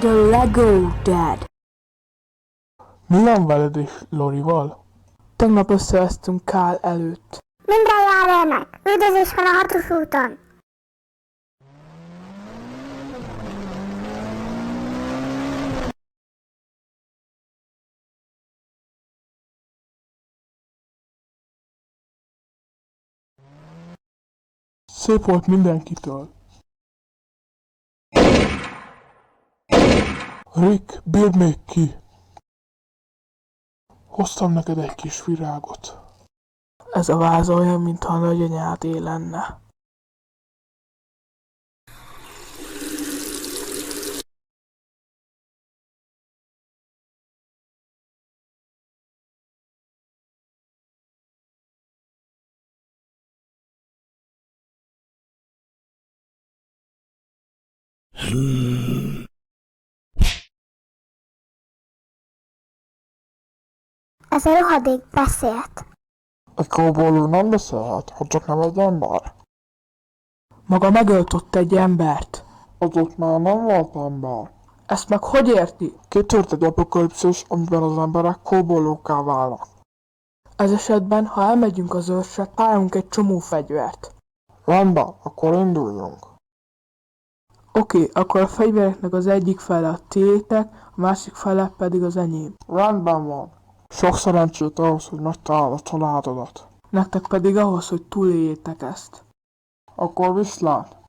The Lego Dad. Mi van veled és Lorival? Tegnap összevesztünk Kál előtt. Minden jár ennek. Üldözés van a 6-os úton. Szép volt mindenkitől. Rick, bírd még ki! Hoztam neked egy kis virágot. Ez a váz olyan, mintha a nagyanyádé lenne. Ez a rohadék beszélt. Egy kóboló nem beszélhet, ha csak nem egy ember. Maga megöltött egy embert. Azok már nem volt ember. Ezt meg hogy érti? Kitört egy apokalipszis, amiben az emberek kóbolókká válnak. Ez esetben, ha elmegyünk az őrsre, találunk egy csomó fegyvert. Rendben, akkor induljunk. Oké, akkor a fegyvereknek az egyik fele a tiétek, a másik fele pedig az enyém. Rendben van. Sok szerencsét ahhoz, hogy megtalálod a családodat. Nektek pedig ahhoz, hogy túléljétek ezt. Akkor viszlát!